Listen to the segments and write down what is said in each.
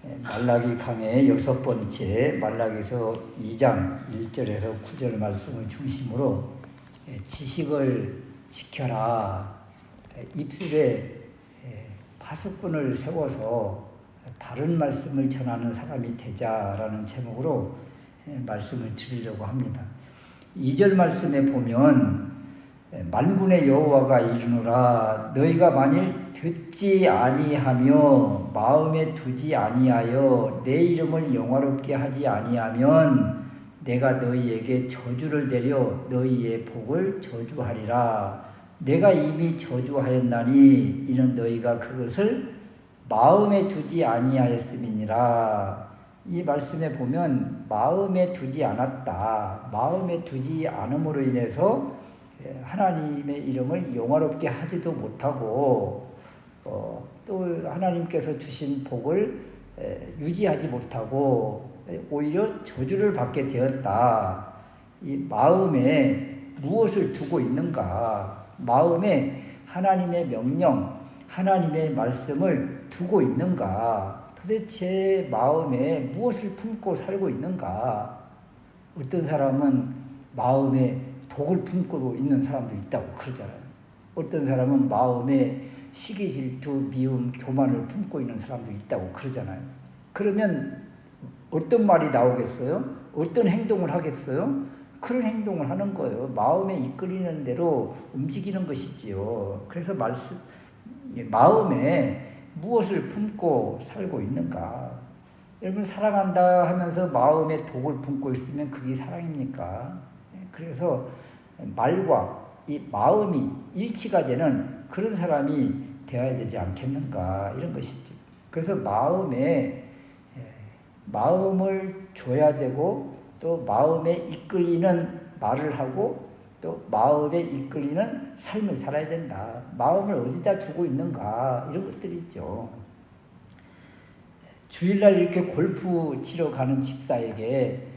말라기 강의 6번째 말라기서 2장 1절에서 9절 말씀을 중심으로 지식을 지켜라. 입술에 파수꾼을 세워서 바른 말씀을 전하는 사람이 되자라는 제목으로 말씀을 드리려고 합니다. 2절 말씀에 보면 만군의 여호와가 이르노라 너희가 만일 듣지 아니하며 마음에 두지 아니하여 내 이름을 영화롭게 하지 아니하면 내가 너희에게 저주를 내려 너희의 복을 저주하리라. 내가 이미 저주하였나니 이는 너희가 그것을 마음에 두지 아니하였음이니라. 이 말씀에 보면 마음에 두지 않았다. 마음에 두지 않음으로 인해서 하나님의 이름을 영화롭게 하지도 못하고 또 하나님께서 주신 복을 유지하지 못하고 오히려 저주를 받게 되었다. 이 마음에 무엇을 두고 있는가? 마음에 하나님의 명령, 하나님의 말씀을 두고 있는가? 도대체 마음에 무엇을 품고 살고 있는가? 어떤 사람은 마음에 독을 품고 있는 사람도 있다고 그러잖아요. 어떤 사람은 마음에 시기, 질투, 미움, 교만을 품고 있는 사람도 있다고 그러잖아요. 그러면 어떤 말이 나오겠어요? 어떤 행동을 하겠어요? 그런 행동을 하는 거예요. 마음에 이끌리는 대로 움직이는 것이지요. 그래서 마음에 무엇을 품고 살고 있는가? 여러분 사랑한다 하면서 마음에 독을 품고 있으면 그게 사랑입니까? 그래서 말과 이 마음이 일치가 되는 그런 사람이 되어야 되지 않겠는가 이런 것이죠. 그래서 마음을 줘야 되고 또 마음에 이끌리는 말을 하고 또 마음에 이끌리는 삶을 살아야 된다. 마음을 어디다 두고 있는가 이런 것들이 있죠. 주일날 이렇게 골프 치러 가는 집사에게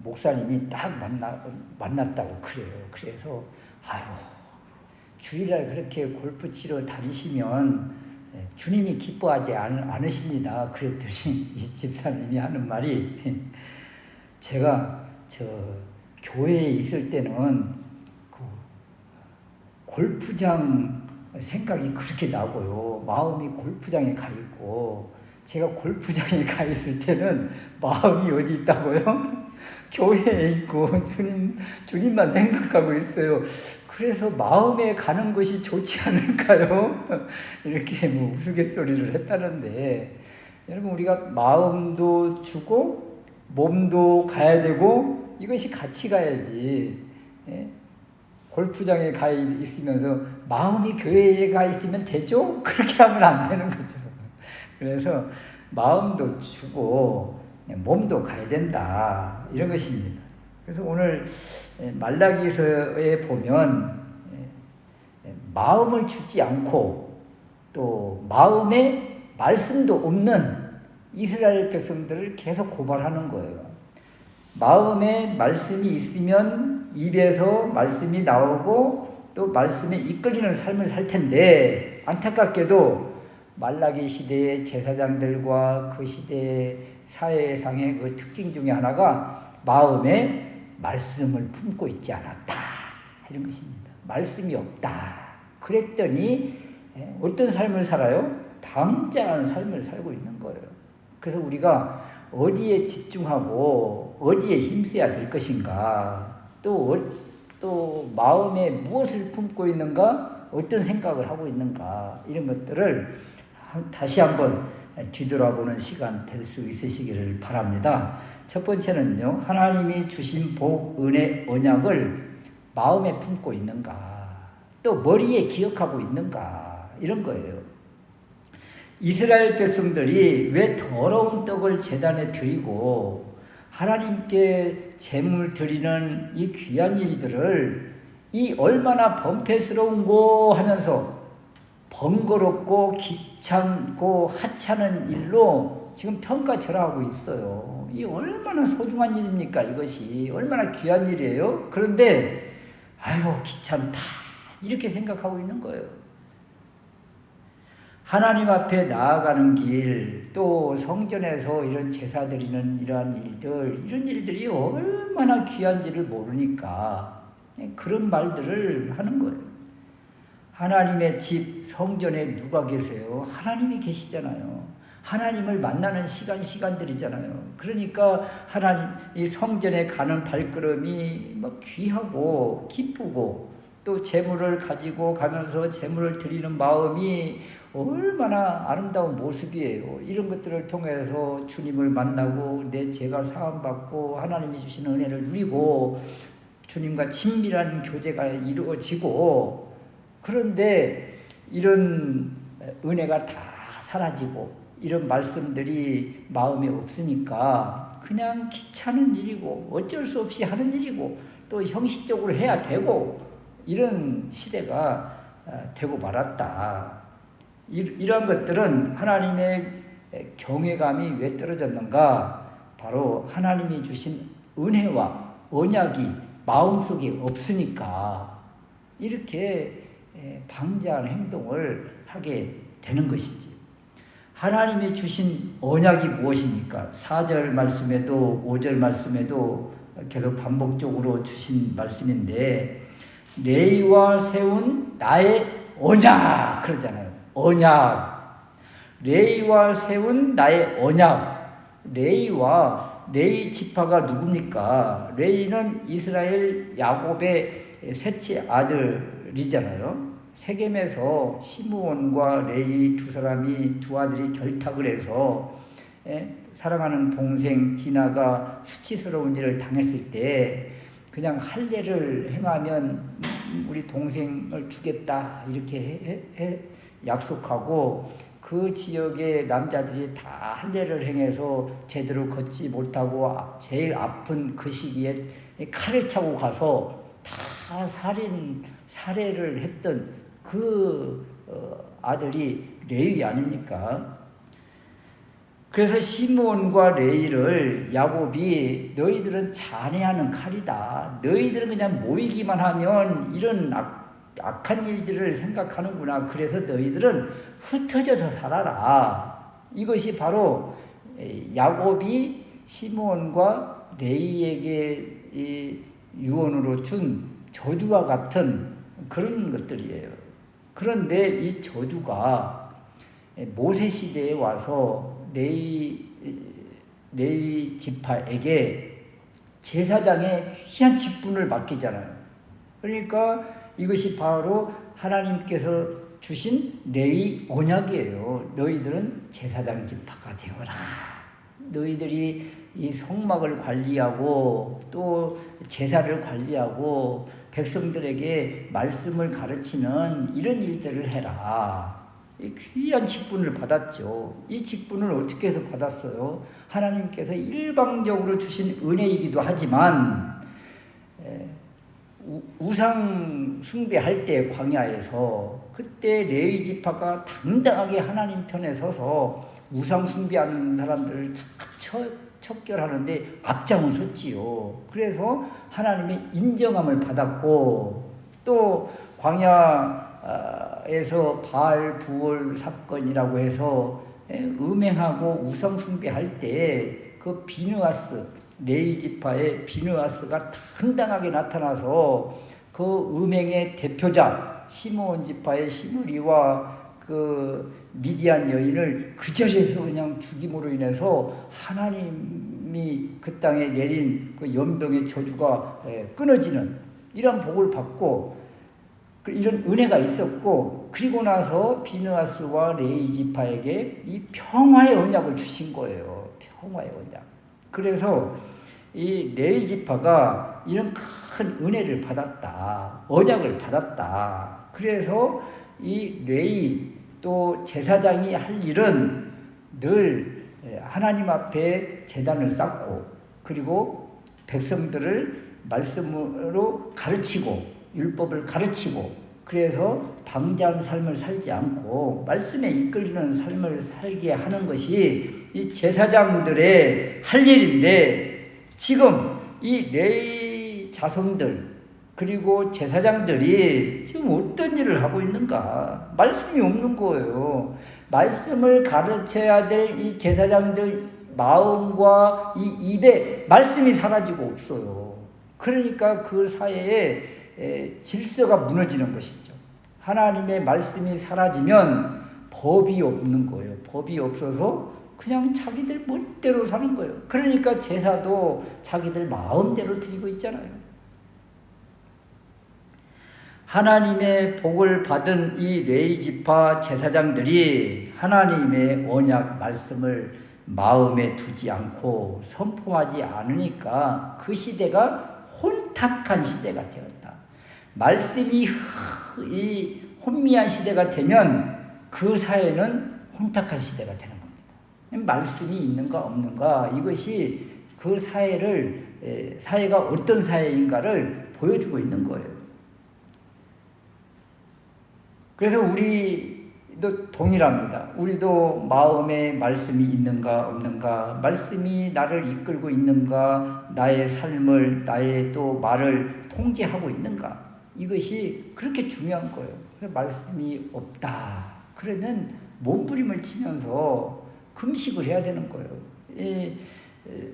목사님이 딱 만났다고 그래요. 그래서 주일날 그렇게 골프 치러 다니시면 주님이 기뻐하지 않으십니다. 그랬더니 이 집사님이 하는 말이 제가 교회에 있을 때는 그 골프장 생각이 그렇게 나고요. 마음이 골프장에 가 있고 제가 골프장에 가 있을 때는 마음이 어디 있다고요? 교회에 있고 주님만 생각하고 있어요. 그래서 마음에 가는 것이 좋지 않을까요? 이렇게 우스갯소리를 했다는데 여러분 우리가 마음도 주고 몸도 가야 되고 이것이 같이 가야지. 골프장에 가 있으면서 마음이 교회에 가 있으면 되죠? 그렇게 하면 안 되는 거죠. 그래서 마음도 주고 몸도 가야 된다 이런 것입니다. 그래서 오늘 말라기서에 보면 마음을 주지 않고 또 마음에 말씀도 없는 이스라엘 백성들을 계속 고발하는 거예요. 마음에 말씀이 있으면 입에서 말씀이 나오고 또 말씀에 이끌리는 삶을 살 텐데 안타깝게도 말라기 시대의 제사장들과 그 시대의 사회상의 그 특징 중에 하나가 마음에 말씀을 품고 있지 않았다 이런 것입니다. 말씀이 없다. 그랬더니 어떤 삶을 살아요? 방자한 삶을 살고 있는 거예요. 그래서 우리가 어디에 집중하고 어디에 힘써야 될 것인가 또 마음에 무엇을 품고 있는가 어떤 생각을 하고 있는가 이런 것들을 다시 한번 뒤돌아보는 시간 될 수 있으시기를 바랍니다. 첫 번째는요. 하나님이 주신 복, 은혜, 언약을 마음에 품고 있는가 또 머리에 기억하고 있는가 이런 거예요. 이스라엘 백성들이 왜 더러운 떡을 제단에 드리고 하나님께 제물 드리는 이 귀한 일들을 이 얼마나 범패스러운고 하면서 번거롭고 귀찮고 하찮은 일로 지금 평가절하하고 있어요. 이 얼마나 소중한 일입니까? 이것이 얼마나 귀한 일이에요. 그런데 아유 귀찮다 이렇게 생각하고 있는 거예요. 하나님 앞에 나아가는 길, 또 성전에서 이런 제사 드리는 이러한 일들, 이런 일들이 얼마나 귀한지를 모르니까 그런 말들을 하는 거예요. 하나님의 집, 성전에 누가 계세요? 하나님이 계시잖아요. 하나님을 만나는 시간들이잖아요. 그러니까 하나님, 이 성전에 가는 발걸음이 막 귀하고 기쁘고, 또 재물을 가지고 가면서 재물을 드리는 마음이 얼마나 아름다운 모습이에요. 이런 것들을 통해서 주님을 만나고 내 죄가 사함받고 하나님이 주시는 은혜를 누리고 주님과 친밀한 교제가 이루어지고, 그런데 이런 은혜가 다 사라지고 이런 말씀들이 마음에 없으니까 그냥 귀찮은 일이고 어쩔 수 없이 하는 일이고 또 형식적으로 해야 되고 이런 시대가 되고 말았다. 이러한 것들은 하나님의 경외감이 왜 떨어졌는가? 바로 하나님이 주신 은혜와 언약이 마음속에 없으니까 이렇게 방자한 행동을 하게 되는 것이지. 하나님이 주신 언약이 무엇입니까? 4절 말씀에도 5절 말씀에도 계속 반복적으로 주신 말씀인데, 레위와 세운 나의 언약 그러잖아요. 언약. 레위와 세운 나의 언약. 레위 지파가 누굽니까? 레위는 이스라엘 야곱의 셋째 아들이잖아요. 세겜에서 시므온과 레위 두 아들이 결탁을 해서 사랑하는 동생 디나가 수치스러운 일을 당했을 때 그냥 할례를 행하면 우리 동생을 주겠다 이렇게 약속하고, 그 지역의 남자들이 다 할례를 행해서 제대로 걷지 못하고 제일 아픈 그 시기에 칼을 차고 가서 다 살해를 했던 그 아들이 레위 아닙니까? 그래서 시므온과 레위를 야곱이 너희들은 잔해하는 칼이다. 너희들은 그냥 모이기만 하면 이런 악한 일들을 생각하는구나. 그래서 너희들은 흩어져서 살아라. 이것이 바로 야곱이 시므온과 레위에게 유언으로 준 저주와 같은 그런 것들이에요. 그런데 이 저주가 모세 시대에 와서 레위 지파에게 제사장의 귀한 직분을 맡기잖아요. 그러니까 이것이 바로 하나님께서 주신 레위 언약이에요. 너희들은 제사장 지파가 되어라. 너희들이 이 성막을 관리하고 또 제사를 관리하고 백성들에게 말씀을 가르치는 이런 일들을 해라. 이 귀한 직분을 받았죠. 이 직분을 어떻게 해서 받았어요? 하나님께서 일방적으로 주신 은혜이기도 하지만 우상 숭배할 때 광야에서 그때 레위 지파가 당당하게 하나님 편에 서서 우상 숭배하는 사람들을 척결하는데 앞장을 섰지요. 그래서 하나님의 인정함을 받았고, 또 광야에서 바알 부올 사건이라고 해서 음행하고 우상 숭배할 때 그 비느하스, 레위 지파의 비느하스가 당당하게 나타나서 그 음행의 대표자 시므온 지파의 시므리와 그 미디안 여인을 그 자리에서 그냥 죽임으로 인해서 하나님이 그 땅에 내린 그 연병의 저주가 끊어지는 이런 복을 받고 이런 은혜가 있었고, 그리고 나서 비느하스와 레위 지파에게 이 평화의 언약을 주신 거예요. 평화의 언약. 그래서 이 레위 지파가 이런 큰 은혜를 받았다. 언약을 받았다. 그래서 이 레위 또 제사장이 할 일은 늘 하나님 앞에 제단을 쌓고, 그리고 백성들을 말씀으로 가르치고 율법을 가르치고, 그래서 방자한 삶을 살지 않고 말씀에 이끌리는 삶을 살게 하는 것이 이 제사장들의 할 일인데, 지금 이 레위 자손들 그리고 제사장들이 지금 어떤 일을 하고 있는가? 말씀이 없는 거예요. 말씀을 가르쳐야 될 이 제사장들 마음과 이 입에 말씀이 사라지고 없어요. 그러니까 그 사회에 질서가 무너지는 것이죠. 하나님의 말씀이 사라지면 법이 없는 거예요. 법이 없어서 그냥 자기들 멋대로 사는 거예요. 그러니까 제사도 자기들 마음대로 드리고 있잖아요. 하나님의 복을 받은 이 레위지파 제사장들이 하나님의 언약 말씀을 마음에 두지 않고 선포하지 않으니까 그 시대가 혼탁한 시대가 되었다. 말씀이 이 혼미한 시대가 되면 그 사회는 혼탁한 시대가 되는 겁니다. 말씀이 있는가 없는가 이것이 그 사회가 어떤 사회인가를 보여주고 있는 거예요. 그래서 우리도 동일합니다. 우리도 마음에 말씀이 있는가 없는가, 말씀이 나를 이끌고 있는가, 나의 삶을, 나의 또 말을 통제하고 있는가, 이것이 그렇게 중요한 거예요. 말씀이 없다 그러면 몸부림을 치면서 금식을 해야 되는 거예요.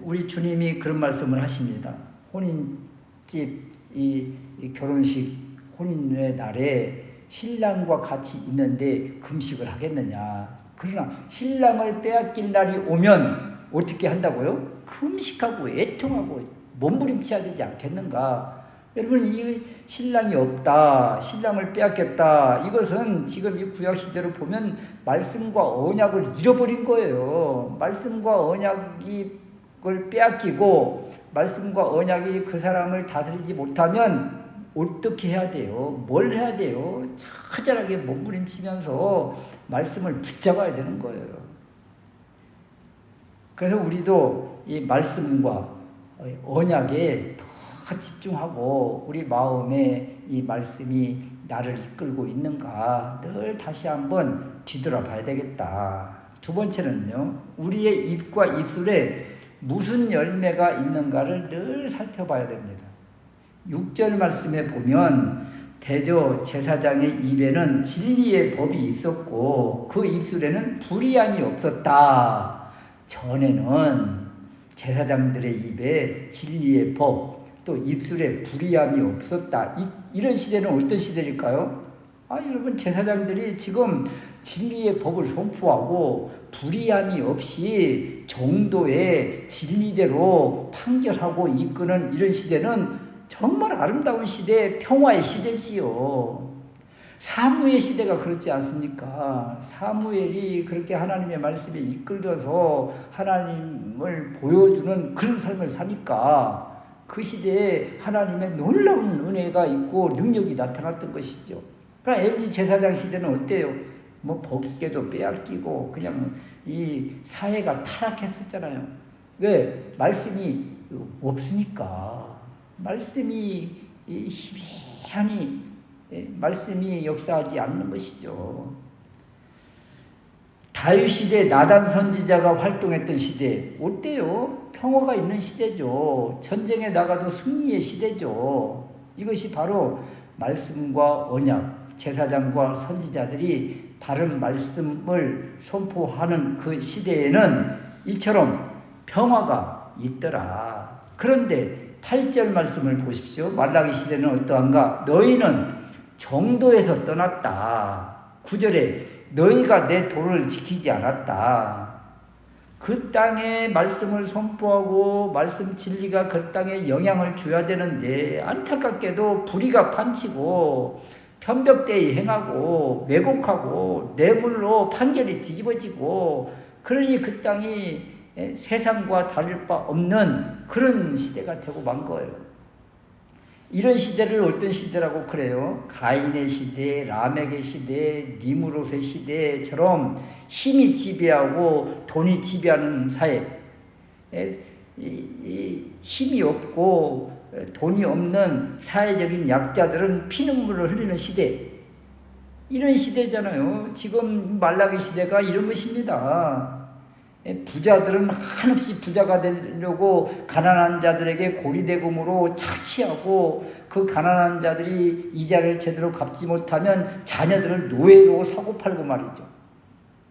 우리 주님이 그런 말씀을 하십니다. 혼인집, 이 결혼식 혼인의 날에 신랑과 같이 있는데 금식을 하겠느냐. 그러나 신랑을 빼앗길 날이 오면 어떻게 한다고요? 금식하고 애통하고 몸부림쳐야 되지 않겠는가. 여러분, 이 신랑이 없다, 신랑을 빼앗겼다, 이것은 지금 이 구약시대로 보면 말씀과 언약을 잃어버린 거예요. 말씀과 언약을 빼앗기고 말씀과 언약이 그 사람을 다스리지 못하면 어떻게 해야 돼요? 뭘 해야 돼요? 처절하게 몸부림치면서 말씀을 붙잡아야 되는 거예요. 그래서 우리도 이 말씀과 언약에 더 집중하고 우리 마음에 이 말씀이 나를 이끌고 있는가 늘 다시 한번 뒤돌아봐야 되겠다. 두 번째는요, 우리의 입과 입술에 무슨 열매가 있는가를 늘 살펴봐야 됩니다. 6절 말씀에 보면 대저 제사장의 입에는 진리의 법이 있었고 그 입술에는 불의함이 없었다. 전에는 제사장들의 입에 진리의 법, 또 입술에 불의함이 없었다. 이런 시대는 어떤 시대일까요? 여러분, 제사장들이 지금 진리의 법을 선포하고 불의함이 없이 정도의 진리대로 판결하고 이끄는 이런 시대는 정말 아름다운 시대, 평화의 시대지요. 사무엘 시대가 그렇지 않습니까? 사무엘이 그렇게 하나님의 말씀에 이끌려서 하나님을 보여주는 그런 삶을 사니까 그 시대에 하나님의 놀라운 은혜가 있고 능력이 나타났던 것이죠. 그러니까 엘리 제사장 시대는 어때요? 뭐 법궤도 빼앗기고 그냥 이 사회가 타락했었잖아요. 왜? 말씀이 없으니까. 말씀이 희미하니 말씀이 역사하지 않는 것이죠. 다윗 시대 나단 선지자가 활동했던 시대 어때요? 평화가 있는 시대죠. 전쟁에 나가도 승리의 시대죠. 이것이 바로 말씀과 언약, 제사장과 선지자들이 바른 말씀을 선포하는 그 시대에는 이처럼 평화가 있더라. 그런데 8절 말씀을 보십시오. 말라기 시대는 어떠한가? 너희는 정도에서 떠났다. 9절에 너희가 내 도를 지키지 않았다. 그 땅에 말씀을 선포하고 말씀 진리가 그 땅에 영향을 줘야 되는데 안타깝게도 불의가 판치고 편벽대의 행하고 왜곡하고 뇌물로 판결이 뒤집어지고 그러니 그 땅이 세상과 다를 바 없는 그런 시대가 되고 만 거예요. 이런 시대를 어떤 시대라고 그래요? 가인의 시대, 라멕의 시대, 니므롯의 시대처럼 힘이 지배하고 돈이 지배하는 사회, 힘이 없고 돈이 없는 사회적인 약자들은 피눈물을 흘리는 시대, 이런 시대잖아요. 지금 말라기 시대가 이런 것입니다. 부자들은 한없이 부자가 되려고 가난한 자들에게 고리대금으로 착취하고 그 가난한 자들이 이자를 제대로 갚지 못하면 자녀들을 노예로 사고팔고 말이죠.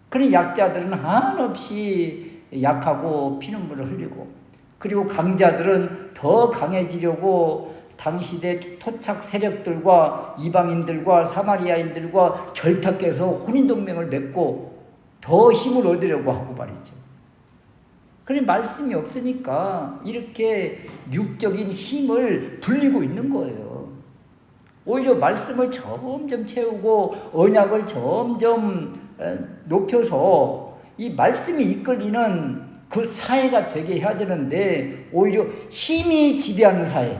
그러니 약자들은 한없이 약하고 피눈물을 흘리고, 그리고 강자들은 더 강해지려고 당시대 토착 세력들과 이방인들과 사마리아인들과 결탁해서 혼인동맹을 맺고 더 힘을 얻으려고 하고 말이죠. 그러니 말씀이 없으니까 이렇게 육적인 힘을 불리고 있는 거예요. 오히려 말씀을 점점 채우고 언약을 점점 높여서 이 말씀이 이끌리는 그 사회가 되게 해야 되는데, 오히려 힘이 지배하는 사회,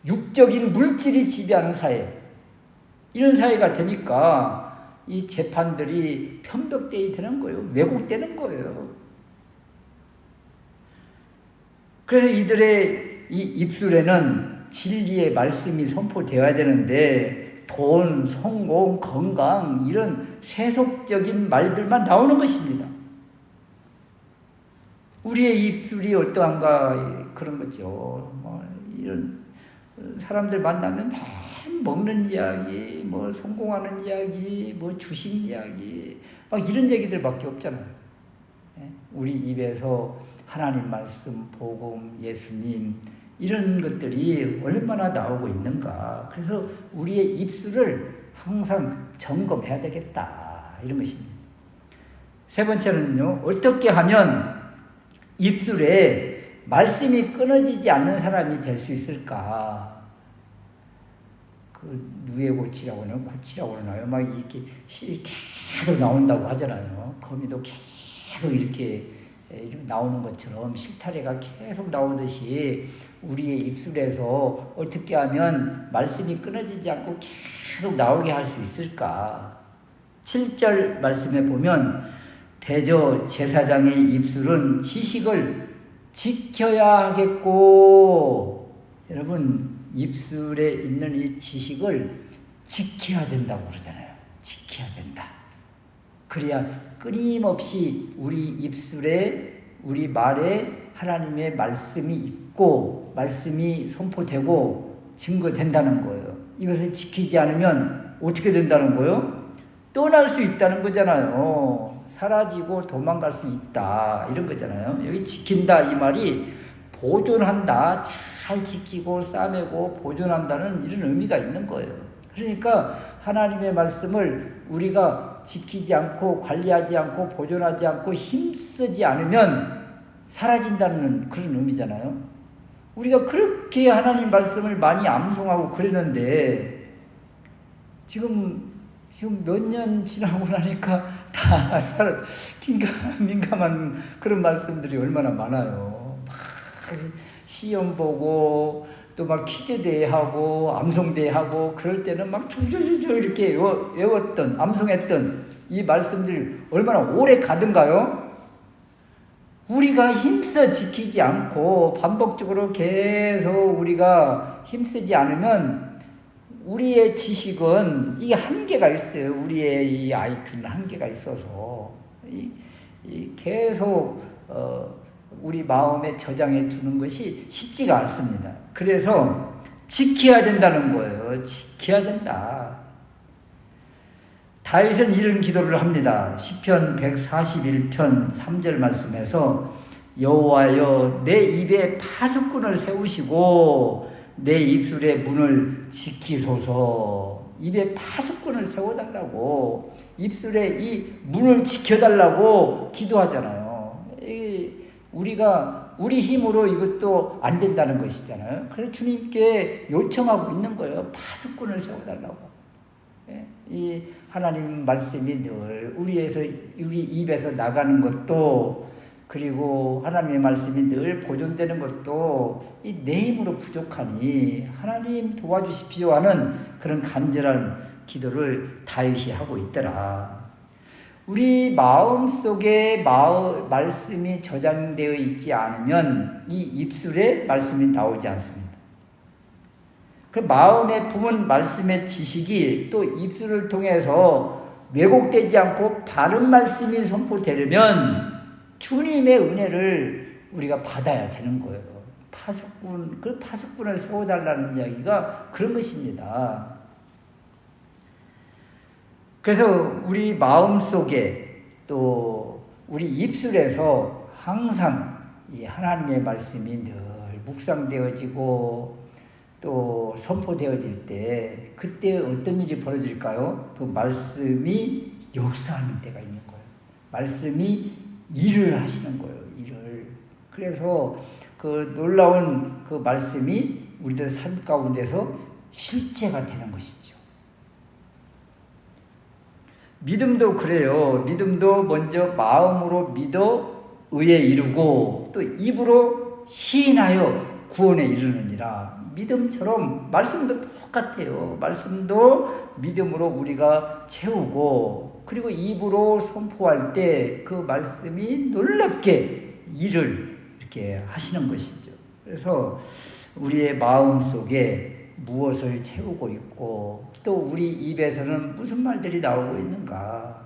육적인 물질이 지배하는 사회, 이런 사회가 되니까 이 재판들이 편벽되게 되는 거예요. 왜곡되는 거예요. 그래서 이들의 이 입술에는 진리의 말씀이 선포되어야 되는데 돈, 성공, 건강 이런 세속적인 말들만 나오는 것입니다. 우리의 입술이 어떠한가 그런 거죠. 이런 사람들 만나면 먹는 이야기, 성공하는 이야기, 주식 이야기, 막 이런 얘기들밖에 없잖아요. 우리 입에서 하나님 말씀, 복음, 예수님 이런 것들이 얼마나 나오고 있는가. 그래서 우리의 입술을 항상 점검해야 되겠다, 이런 것입니다. 세 번째는요, 어떻게 하면 입술에 말씀이 끊어지지 않는 사람이 될 수 있을까? 누에 고치라고 하나요? 고치라고 하나요? 막 이렇게 계속 나온다고 하잖아요. 거미도 계속 이렇게 나오는 것처럼 실타래가 계속 나오듯이 우리의 입술에서 어떻게 하면 말씀이 끊어지지 않고 계속 나오게 할 수 있을까? 7절 말씀에 보면 대저 제사장의 입술은 지식을 지켜야 하겠고, 여러분 입술에 있는 이 지식을 지켜야 된다고 그러잖아요. 지켜야 된다. 그래야 끊임없이 우리 입술에, 우리 말에 하나님의 말씀이 있고 말씀이 선포되고 증거된다는 거예요. 이것을 지키지 않으면 어떻게 된다는 거예요? 떠날 수 있다는 거잖아요. 사라지고 도망갈 수 있다, 이런 거잖아요. 여기 지킨다 이 말이 보존한다, 잘 지키고 싸매고 보존한다는 이런 의미가 있는 거예요. 그러니까 하나님의 말씀을 우리가 지키지 않고 관리하지 않고 보존하지 않고 힘쓰지 않으면 사라진다는 그런 의미잖아요. 우리가 그렇게 하나님 말씀을 많이 암송하고 그랬는데 지금 몇 년 지나고 나니까 다 민감한 그런 말씀들이 얼마나 많아요. 막 시험 보고 또 막 퀴즈 대회하고 암송 대회하고 그럴 때는 막 줄줄줄 이렇게 외웠던, 암송했던 이 말씀들이 얼마나 오래 가든가요? 우리가 힘써 지키지 않고 반복적으로 계속 우리가 힘쓰지 않으면 우리의 지식은 이게 한계가 있어요. 우리의 이 IQ는 한계가 있어서 계속 우리 마음에 저장해 두는 것이 쉽지가 않습니다. 그래서 지켜야 된다는 거예요. 지켜야 된다. 다윗은 이런 기도를 합니다. 시편 141편 3절 말씀에서 여호와여 내 입에 파수꾼을 세우시고 내 입술의 문을 지키소서. 입에 파수꾼을 세워달라고, 입술에 이 문을 지켜달라고 기도하잖아요. 우리가 우리 힘으로 이것도 안 된다는 것이잖아요. 그래서 주님께 요청하고 있는 거예요. 파수꾼을 세워달라고. 이 하나님 말씀이 늘 우리 입에서 나가는 것도, 그리고 하나님의 말씀이 늘 보존되는 것도 이 내 힘으로 부족하니 하나님 도와주십시오 하는 그런 간절한 기도를 다윗이 하고 있더라. 우리 마음속에 말씀이 저장되어 있지 않으면 이 입술에 말씀이 나오지 않습니다. 그 마음에 품은 말씀의 지식이 또 입술을 통해서 왜곡되지 않고 바른 말씀이 선포되려면 주님의 은혜를 우리가 받아야 되는 거예요. 파수꾼, 그 파수꾼을 세워달라는 이야기가 그런 것입니다. 그래서 우리 마음속에 또 우리 입술에서 항상 이 하나님의 말씀이 늘 묵상되어지고 또 선포되어질 때 그때 어떤 일이 벌어질까요? 그 말씀이 역사하는 때가 있는 거예요. 말씀이 일을 하시는 거예요. 일을. 그래서 그 놀라운 그 말씀이 우리들 삶 가운데서 실제가 되는 것이죠. 믿음도 그래요. 믿음도 먼저 마음으로 믿어 의에 이르고 또 입으로 시인하여 구원에 이르느니라. 믿음처럼 말씀도 똑같아요. 말씀도 믿음으로 우리가 채우고 그리고 입으로 선포할 때 그 말씀이 놀랍게 일을 이렇게 하시는 것이죠. 그래서 우리의 마음 속에 무엇을 채우고 있고 또 우리 입에서는 무슨 말들이 나오고 있는가.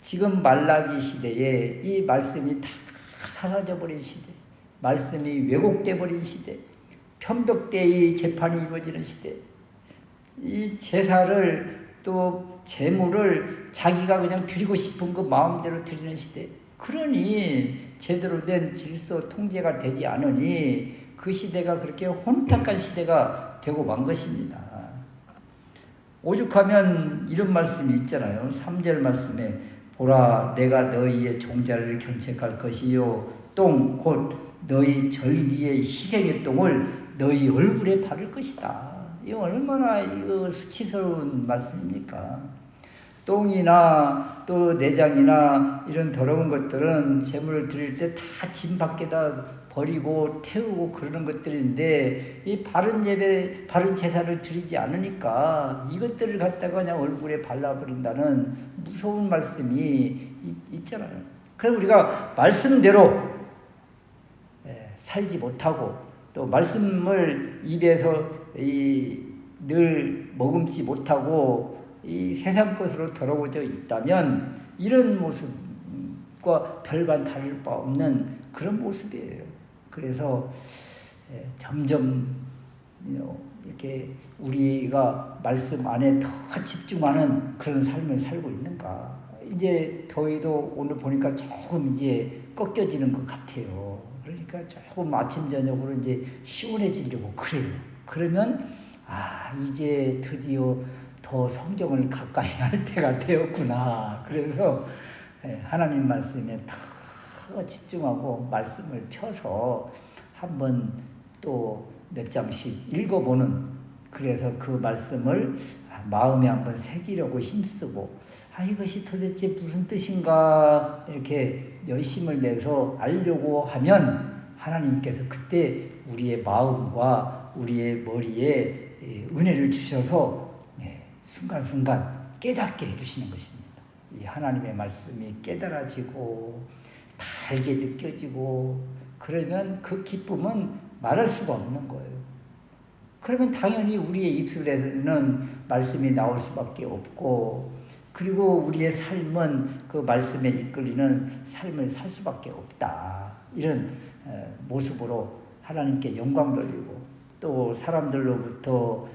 지금 말라기 시대에 이 말씀이 다 사라져버린 시대, 말씀이 왜곡돼 버린 시대, 편덕대의 재판이 이루어지는 시대, 이 제사를 또 재물을 자기가 그냥 드리고 싶은 그 마음대로 드리는 시대, 그러니 제대로 된 질서 통제가 되지 않으니 그 시대가 그렇게 혼탁한 시대가 되고 만 것입니다. 오죽하면 이런 말씀이 있잖아요. 3절 말씀에 보라 내가 너희의 종자를 견책할 것이요 똥 곧 너희 절기의 희생의 똥을 너희 얼굴에 바를 것이다. 이거 얼마나 수치스러운 말씀입니까? 똥이나 또 내장이나 이런 더러운 것들은 제물을 드릴 때 다 짐 밖에다 버리고 태우고 그러는 것들인데 이 바른 예배, 바른 제사를 드리지 않으니까 이것들을 갖다가 그냥 얼굴에 발라버린다는 무서운 말씀이 있잖아요. 그래서 우리가 말씀대로 살지 못하고 또 말씀을 입에서 늘 머금지 못하고 이 세상 것으로 더러워져 있다면 이런 모습과 별반 다를 바 없는 그런 모습이에요. 그래서 점점 이렇게 우리가 말씀 안에 더 집중하는 그런 삶을 살고 있는가. 이제 더위도 오늘 보니까 조금 이제 꺾여지는 것 같아요. 그러니까 조금 아침 저녁으로 이제 시원해지려고 그래요. 그러면 이제 드디어 더 성경을 가까이 할 때가 되었구나. 그래서 하나님 말씀에 더 집중하고 말씀을 펴서 한번 또 몇 장씩 읽어보는, 그래서 그 말씀을 마음에 한번 새기려고 힘쓰고 이것이 도대체 무슨 뜻인가 이렇게 열심을 내서 알려고 하면 하나님께서 그때 우리의 마음과 우리의 머리에 은혜를 주셔서 순간순간 깨닫게 해주시는 것입니다. 이 하나님의 말씀이 깨달아지고 달게 느껴지고 그러면 그 기쁨은 말할 수가 없는 거예요. 그러면 당연히 우리의 입술에는 말씀이 나올 수밖에 없고 그리고 우리의 삶은 그 말씀에 이끌리는 삶을 살 수밖에 없다. 이런 모습으로 하나님께 영광 돌리고 또 사람들로부터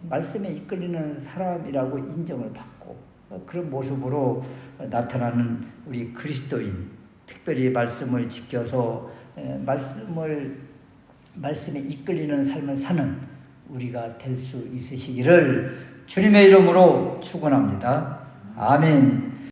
말씀에 이끌리는 사람이라고 인정을 받고 그런 모습으로 나타나는 우리 그리스도인, 특별히 말씀을 지켜서 말씀에 이끌리는 삶을 사는 우리가 될 수 있으시기를 주님의 이름으로 축원합니다. 아멘.